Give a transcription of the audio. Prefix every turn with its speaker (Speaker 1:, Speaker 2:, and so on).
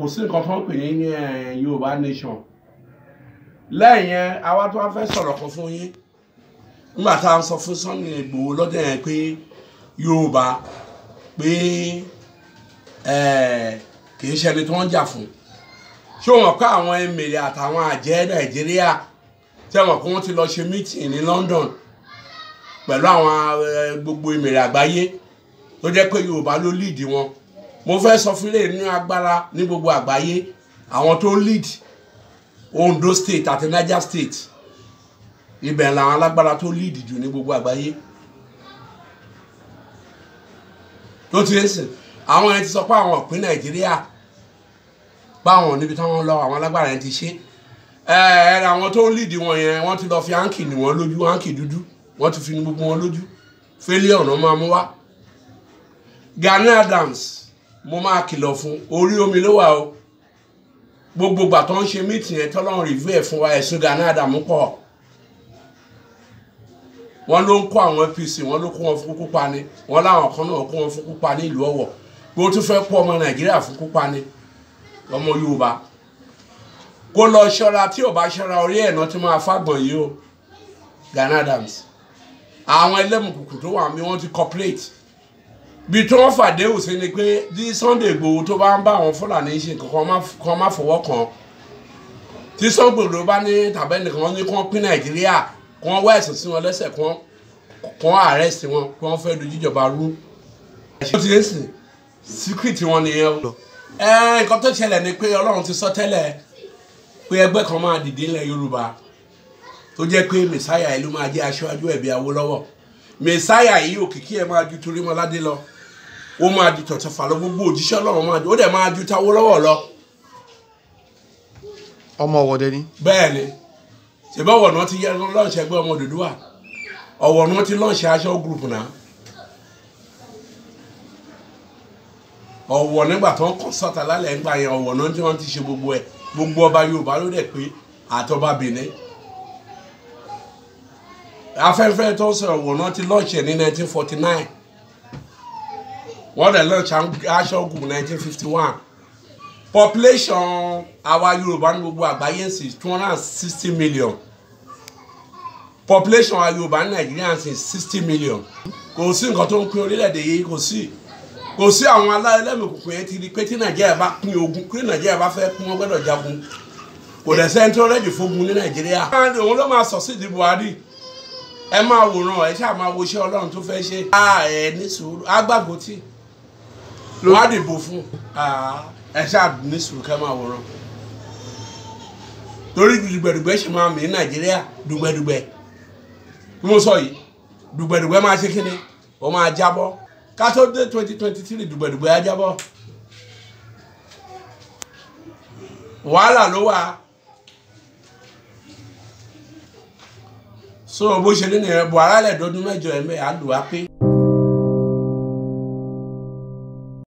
Speaker 1: kò sí nǹkan tó ń pè ní Yorùbá nation lẹ́yìn yẹn àwa tó wá fẹ́ sọ̀rọ̀ kan fún yín nígbà tá à ń sọ fún Sunday Igboho lọ́dún yẹn pé Yorùbá pé kì í ṣe ẹni tó ń jà fún ṣé wọn kọ́ àwọn emèrè àtàwọn àjẹ́ Nàìjíríà tí wọn kọ́ wọn ti lọ ṣe meeting ní London pẹ̀lú àwọn gbogbo emèrè àgbáyé tó jẹ́ pé Yorùbá ló lead wọn. Mo fẹ́ sọ fún ilé ní agbára ní gbogbo àgbáyé àwọn tó lead Ondo state àti Niger state ibẹ̀ làwọn alágbára tó lead jù ní gbogbo àgbáyé tó ti ń sìn àwọn yẹn ti sọ pé àwọn ìpín Nàìjíríà báwọn níbi táwọn lọ àwọn alágbára yẹn ti ṣe àwọn tó lead wọn yẹn wọ́n ti lọ fi hanky ní wọn lójú hanky dúdú wọ́n ti fi ní gbogbo wọn lójú failure ọ̀nà máa mú wá. Gani Adams mo máa kìlọ̀ fún orí omi ló wà o gbogbo ìgbà tó ń ṣe meeting yẹn tọ́lọ́run review ẹ̀ fún wa ẹ̀sùn Gani Adams pọ̀ wọ́n ló ń kó àwọn APC wọ́n ló kó wọn fún kúpa ni wọ́n láwọn kan náà kó wọn fún kúpa ní ìlú Ọ̀wọ̀ pé ó tún fẹ́ kó ọmọ Nàìjíríà fún kúpa ni ọmọ Yorùbá kó lọ ṣọ́ra tí ò bá ṣọ́ra orí ẹ̀ náà tí máa fàgbọ̀n yìí o Gani Adams àwọn ẹlẹ́mùkùkù tó wà mí wọ́n ti cooperate bí tí wọ́n fàdéhùn sí ni pé bí Sunday Igboho tó bá ń bá àwọn Fúlàní ṣe kan má fọwọ́ kàn tí Sunday Igboho bá ní tàbẹ́nìkan ní kí wọ́n pín Nàìjíríà kí wọ́n wá ẹ̀sùn sí wọn lẹ́sẹ̀ kí wọ́n arrest wọn kí wọ́n fẹ́ dojú ìjọba rú. ó ti ń sìn secret wọn nìyẹn o. nǹkan tó ṣẹlẹ̀ ni pé Ọlọ́run ti sọ tẹ́lẹ̀ pé ẹgbẹ́ kan máa dìde ilẹ̀ Yorùbá tó jẹ́ pé Mèsáyà ìlú máa jẹ́ aṣáájú ẹ̀bí Awólọ́wọ̀ Mèsáyà yìí òkìkí ẹ̀ máa ju Torímọládé lọ ó máa di Tọ̀tọ̀fà lọ gbogbo òjíṣẹ́ Ọlọ́run máa di ó dẹ̀ máa ju Awólọ́wọ̀ lọ.
Speaker 2: ọmọ Ọ̀wọ̀dẹ ni.
Speaker 1: bẹ́ẹ̀ ni ṣèbá Ọ̀wọ̀ náà ti yẹ lọ́ọ̀ṣẹ́ ẹgbẹ́ ọmọ Odùduwà Ọ̀wọ̀ náà ti lọ́ọ̀ṣẹ́ aṣọ group náà Ọ̀wọ̀ nígbà tó ń kọ́ sọ́ta lálẹ́ ń gbà yẹn Ọ̀wọ̀ náà tí wọ́n ti ṣe gbogbo ẹ̀ gbogbo ọba Yorùbá ló dẹ̀ pé àtọba Benin afẹ́fẹ́ tó ń sọ Ọ̀wọ̀ náà ti lọ́ọ̀ṣẹ́ ní 1949 wọ́n dẹ̀ lọ́ọ̀ṣẹ́ aṣọ group 1951 population àwa Yorùbá ní gbogbo àgbáyé sí 260 million population àwa Yorùbá ní Nàìjíríà sí 60 million kò sí nǹkan tó ń pín orílẹ̀-èdè yìí kò sí àwọn alálẹ́mìkùnkùn yẹn ti di pé tí Nàìjíríà bá pín ogun kí Nàìjíríà bá fẹ́ pín wọn gbọ́dọ̀ jagun kò dẹ̀ sẹ́ni tó rẹ́dì fógun ní Nàìjíríà. òun ló máa sọ sí ìdí Buhari ẹ máa wòran ẹ ṣáà máa wo iṣẹ́ Ọlọ́run tó fẹ́ ṣe. ẹ ní sùúrù agbágbótì ló wá dìbò fún ẹ ṣáà ní sùúrù kẹ́ máa wòran torí dùgbẹ̀dùgbẹ̀ ṣe máa mì ní Nàìjíríà dùgbẹ̀dùgbẹ̀ bí mo sọ yìí dùgbẹ̀dùgbẹ̀ máa ṣe kíni ó máa jábọ́ ká tó dé 2023 dùgbẹ̀dùgbẹ̀ á jábọ́ wàhálà ló wà so bó ṣe ní nìyẹn Buhari lẹ́ẹ̀dọ́dún mẹ́jọ ẹ̀mẹ́ àlùwà pé.